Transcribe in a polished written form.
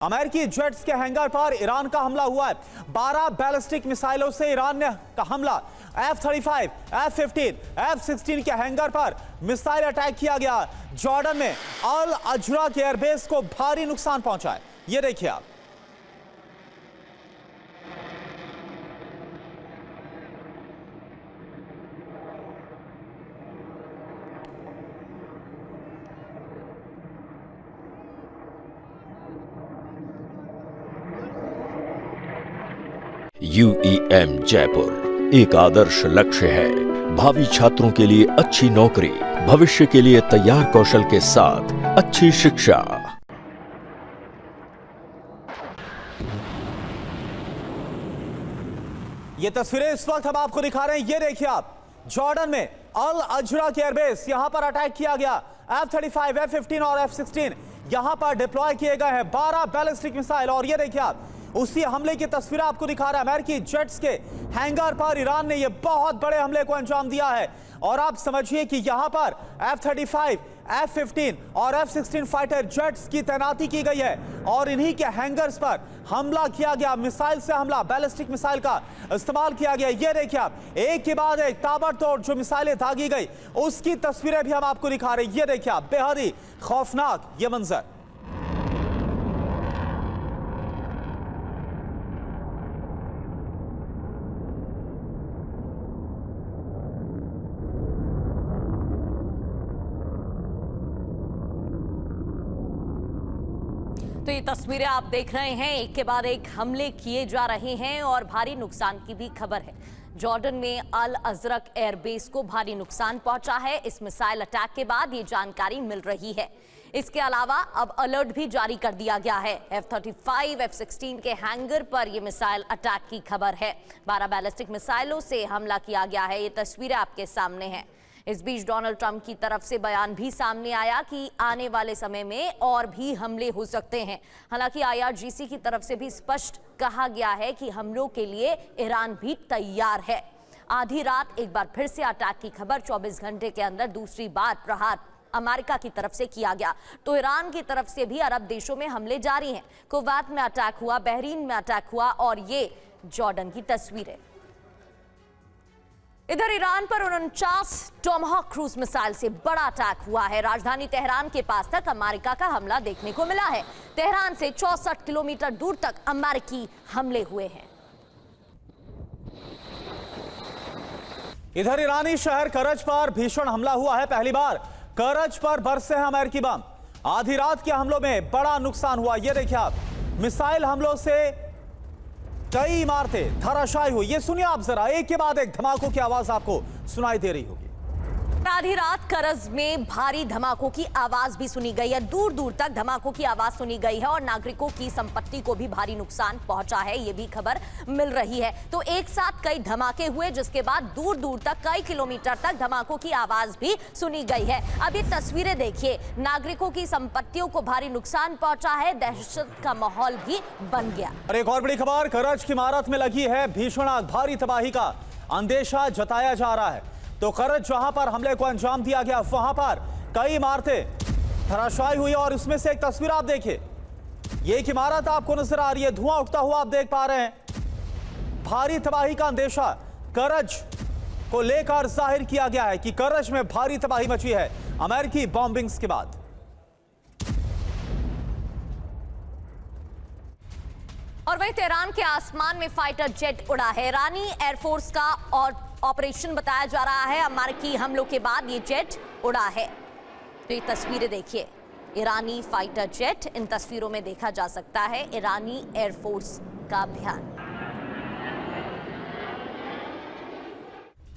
अमेरिकी जेट्स के हैंगर पर ईरान का हमला हुआ है। 12 बैलिस्टिक मिसाइलों से ईरान ने का हमला F-35, F-15, F-16 के हैंगर पर मिसाइल अटैक किया गया। जॉर्डन में अल अजरा के एयरबेस को भारी नुकसान पहुंचा है। ये देखिए आप। UEM जयपुर एक आदर्श लक्ष्य है। भावी छात्रों के लिए अच्छी नौकरी, भविष्य के लिए तैयार कौशल के साथ अच्छी शिक्षा। ये तस्वीरें इस वक्त हम आपको दिखा रहे हैं। ये देखिए आप, जॉर्डन में अल अजरा के एयरबेस, यहां पर अटैक किया गया। F-35, F-15 और F-16 यहां पर डिप्लॉय किए गए हैं। 12 बैलिस्टिक मिसाइल। और ये देखिए आप, उसी हमले की तस्वीर आपको दिखा रहा है। अमेरिकी जेट्स के हैंगर पर ईरान ने यह बहुत बड़े हमले को अंजाम दिया है। और आप समझिए कि यहां पर F-35, F-15 और F-16 फाइटर जेट्स की तैनाती की गई है और इन्हीं के हैंगर्स पर हमला किया गया। मिसाइल से हमला, बैलिस्टिक मिसाइल का इस्तेमाल किया गया। ये देखिए आप, एक के बाद एक ताबड़तोड़ जो मिसाइलें दागी गई, उसकी तस्वीरें भी हम आपको दिखा रहे हैं। ये देखिए आप, बेहद ही खौफनाक ये मंजर। तो ये तस्वीरें आप देख रहे हैं, एक के बाद एक हमले किए जा रहे हैं और भारी नुकसान की भी खबर है। जॉर्डन में अल अजरक एयरबेस को भारी नुकसान पहुंचा है। इस मिसाइल अटैक के बाद ये जानकारी मिल रही है। इसके अलावा अब अलर्ट भी जारी कर दिया गया है। F-35, F-16 के हैंगर पर यह मिसाइल अटैक की खबर है। 12 बैलिस्टिक मिसाइलों से हमला किया गया है। ये तस्वीरें आपके सामने हैं। इस बीच डोनाल्ड ट्रंप की तरफ से बयान भी सामने आया कि आने वाले समय में और भी हमले हो सकते हैं। हालांकि IRGC की तरफ से भी स्पष्ट कहा गया है कि हमलों के लिए ईरान भी तैयार है। आधी रात एक बार फिर से अटैक की खबर, 24 घंटे के अंदर दूसरी बार प्रहार अमेरिका की तरफ से किया गया। तो ईरान की तरफ से भी अरब देशों में हमले जारी हैं। कुवैत में अटैक हुआ, बहरीन में अटैक हुआ और ये जॉर्डन की तस्वीरें। इधर ईरान पर 49 टॉमहॉक क्रूज मिसाइल से बड़ा अटैक हुआ है। राजधानी तेहरान के पास तक अमेरिका का हमला देखने को मिला है। तेहरान से 64 किलोमीटर दूर तक अमेरिकी हमले हुए हैं। इधर ईरानी शहर करज पर भीषण हमला हुआ है। पहली बार करज पर बरसे हैं अमेरिकी बम। आधी रात के हमलों में बड़ा नुकसान हुआ। ये देखिए आप, मिसाइल हमलों से कई इमारतें धराशायी हुई। ये सुनिए आप जरा, एक के बाद एक धमाकों की आवाज आपको सुनाई दे रही होगी। आधी रात करज में भारी धमाकों की आवाज भी सुनी गई है। दूर दूर तक धमाकों की आवाज सुनी गई है और नागरिकों की संपत्ति को भी भारी नुकसान पहुंचा है, ये भी खबर मिल रही है। तो एक साथ कई धमाके हुए, जिसके बाद दूर दूर तक कई किलोमीटर तक धमाकों की आवाज भी सुनी गई है। अब ये तस्वीरें देखिए, नागरिकों की संपत्तियों को भारी नुकसान पहुंचा है। दहशत का माहौल भी बन गया। और एक और बड़ी खबर, करज की इमारत में लगी है भीषण आग। भारी तबाही का अंदेशा जताया जा रहा है। तो करज जहां पर हमले को अंजाम दिया गया, वहां पर कई इमारतें धराशायी हुई और उसमें से एक तस्वीर आप देखिए। ये एक इमारत आपको नजर आ रही है, धुआं उठता हुआ आप देख पा रहे हैं। भारी तबाही का अंदेशा करज को लेकर जाहिर किया गया है कि करज में भारी तबाही मची है अमेरिकी बॉम्बिंग्स के बाद। और वही तेहरान के आसमान में फाइटर जेट उड़ा है। ईरानी एयरफोर्स का और ऑपरेशन बताया जा रहा है। अमेरिकी हमलों के बाद ये जेट उड़ा है। तो ये तस्वीरें देखिए, ईरानी फाइटर जेट इन तस्वीरों में देखा जा सकता है। ईरानी एयरफोर्स का अभियान।